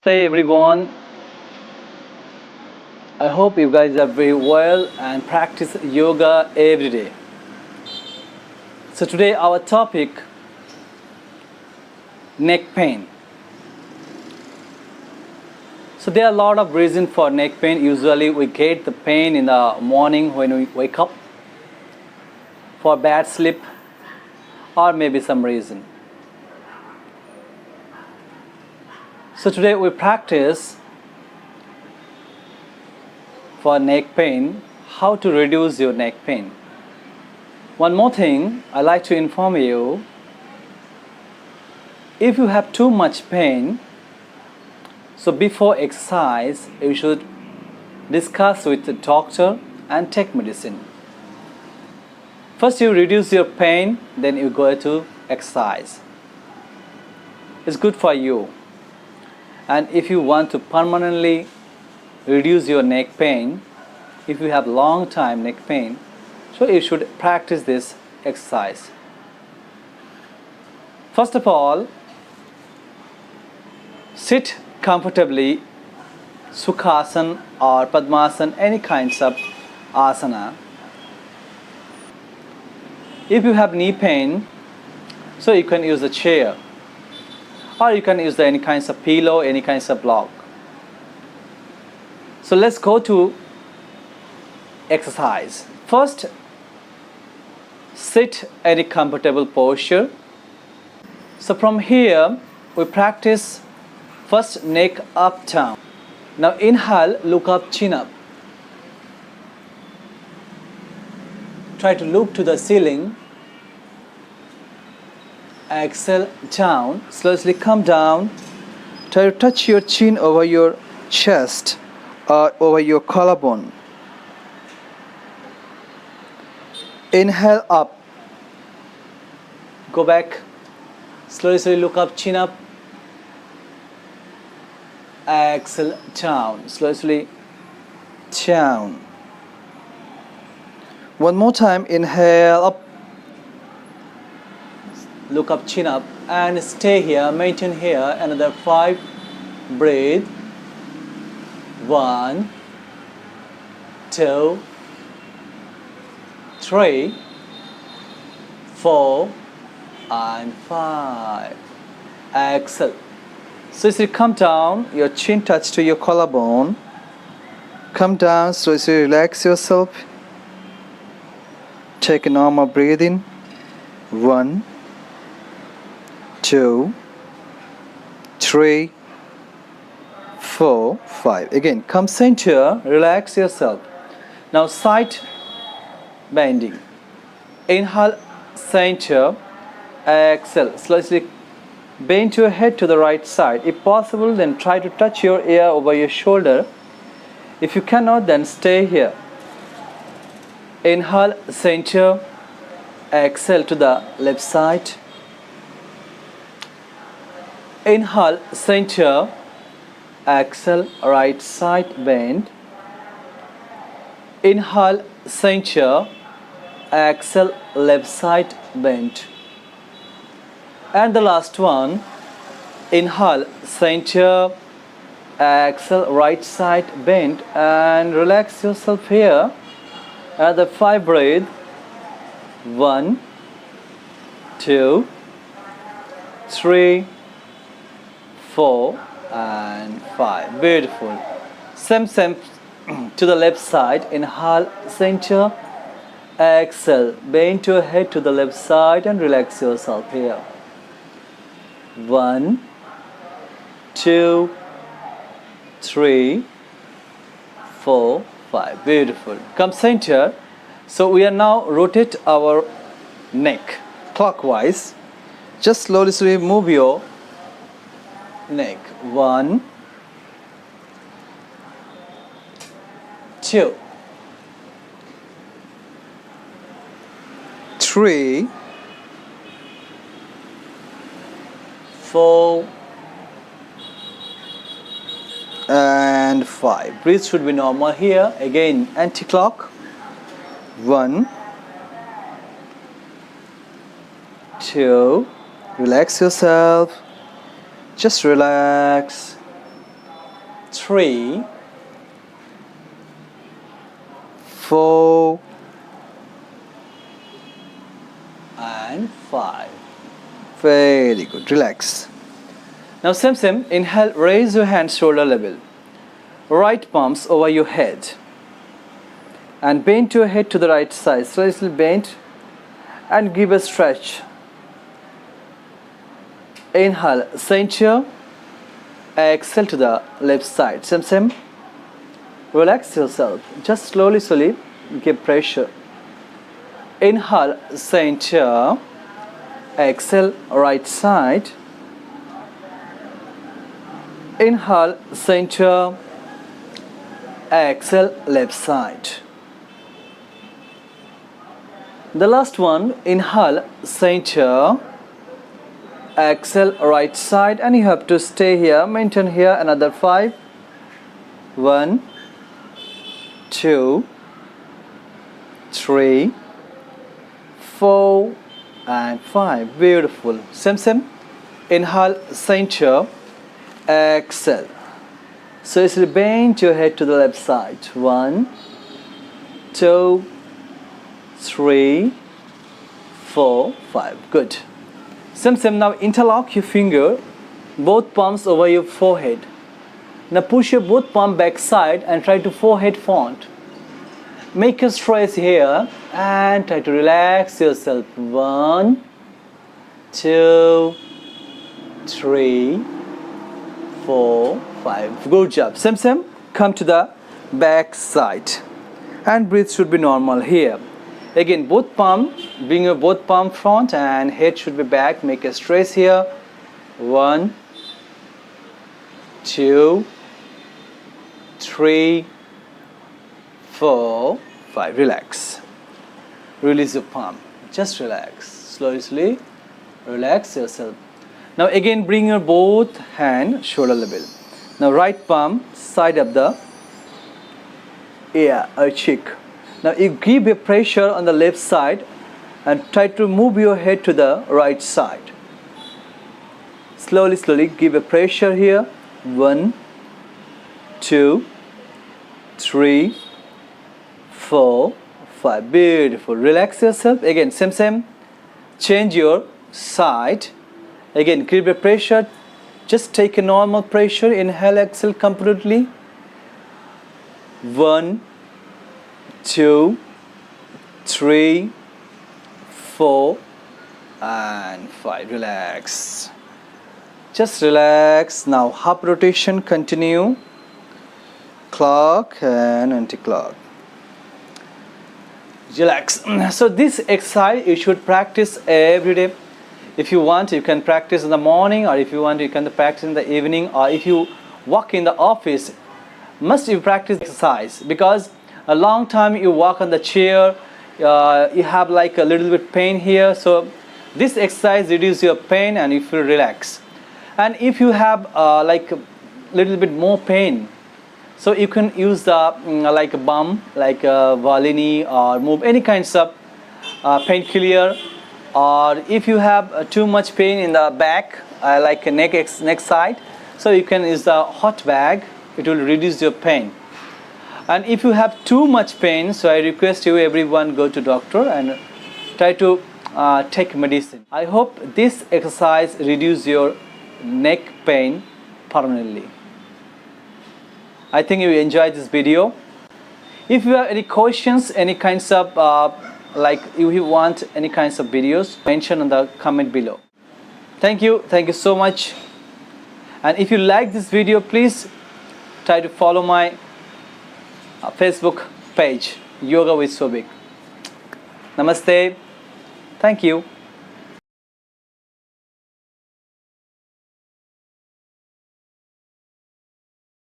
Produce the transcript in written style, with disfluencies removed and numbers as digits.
Namaste everyone. I hope you guys are very well and practice yoga every day. So today our topic neck pain. So there are a lot of reasons for neck pain. Usually we get the pain in the morning when we wake up for bad sleep or maybe some reason. So today we practice for neck pain, how to reduce your neck pain. One more thing I like to inform you, if you have too much pain, so before exercise you should discuss with the doctor and take medicine. First you reduce your pain, then you go to exercise. It's good for you. And if you want to permanently reduce your neck pain, if you have long time neck pain, so you should practice this exercise. First of all, sit comfortably, Sukhasana or Padmasana, any kinds of asana. If you have knee pain, so you can use a chair, or you can use any kinds of pillow, any kinds of block. So let's go to exercise. First, sit in a comfortable posture. So from here, we practice first neck up, down. Now inhale, look up, chin up. Try to look to the ceiling. Exhale, down. Slowly come down. Try to touch your chin over your chest or over your collarbone. Inhale up. Go back. Slowly look up, chin up. Exhale, down. Slowly down. One more time. Inhale up. Look up, chin up, and stay here. Maintain here. Another 5. Breathe. 1, 2, 3, 4, and 5. Exhale. So as you come down, your chin touch to your collarbone. Come down, so as you relax yourself. Take a normal breathing. 1, 2, 3, 4, 5. Again, come center, relax yourself. Now side bending. Inhale, center, exhale. Slowly bend your head to the right side. If possible, then try to touch your ear over your shoulder. If you cannot, then stay here. Inhale, center, exhale to the left side. Inhale, center, exhale, right side bend. Inhale, center, exhale, left side bend. And the last one, inhale, center, exhale, right side bend, and relax yourself here. At the 5 breath. 1, 2, 3, 4, and 5. Beautiful. Same to the left side. Inhale, center, exhale, bend your head to the left side and relax yourself here. 1, 2, 3, 4, 5. Beautiful. Come center. So we are now rotate our neck clockwise. Just slowly move your neck. 1, 2, 3, 4, and 5. Breathe should be normal here. Again, anti-clock. 1, 2, relax yourself. Just relax. 3, 4, and 5. Very good. Relax. Now same. Inhale, raise your hands shoulder level. Right palms over your head. And bend your head to the right side. Slightly bend and give a stretch. Inhale, center. Exhale to the left side. Same. Relax yourself. Just slowly give pressure. Inhale, center. Exhale, right side. Inhale, center. Exhale, left side. The last one, inhale, center. Exhale, right side, and you have to stay here, maintain here another 5. 1, 2, 3, 4, and 5. Beautiful. Same. Inhale, center. Exhale. So you bend your head to the left side. 1, 2, 3, 4, 5. Good. Same. Now interlock your finger, both palms over your forehead. Now push your both palm back side and try to forehead front. Make a stretch here and try to relax yourself. 1, 2, 3, 4, 5. Good job. Same. Come to the back side. And breathe should be normal here. Again, both palm, bring your both palm front and head should be back. Make a stretch here. 1, 2, 3, 4, 5. Relax. Release your palm. Just relax. Slowly relax yourself. Now again, bring your both hand shoulder level. Now right palm side of the ear or cheek. Now you give a pressure on the left side and try to move your head to the right side. Slowly give a pressure here. 1, 2, 3, 4, 5. Beautiful. Relax yourself. Again, same. Change your side. Again, give a pressure. Just take a normal pressure. Inhale, exhale completely. 1, 2, 3, 4, and 5. Relax. Just relax. Now half rotation. Continue. Clock and anti-clock. Relax. So this exercise you should practice every day. If you want, you can practice in the morning, or if you want, you can practice in the evening, or if you work in the office, must you practice exercise, because a long time you walk on the chair, you have like a little bit pain here. So this exercise reduces your pain and you feel relaxed. And if you have like a little bit more pain, so you can use the like a balm, like Volini, or move any kinds of painkiller. Or if you have too much pain in the back, like a neck side, so you can use the hot bag. It will reduce your pain. And if you have too much pain, so I request you everyone go to doctor and try to take medicine. I hope this exercise reduce your neck pain permanently. I think you enjoyed this video. If you have any questions, any kinds of like if you want any kinds of videos, mention on the comment below. Thank you so much. And if you like this video, please try to follow my Facebook page, Yoga with Sobik. Namaste. Thank you.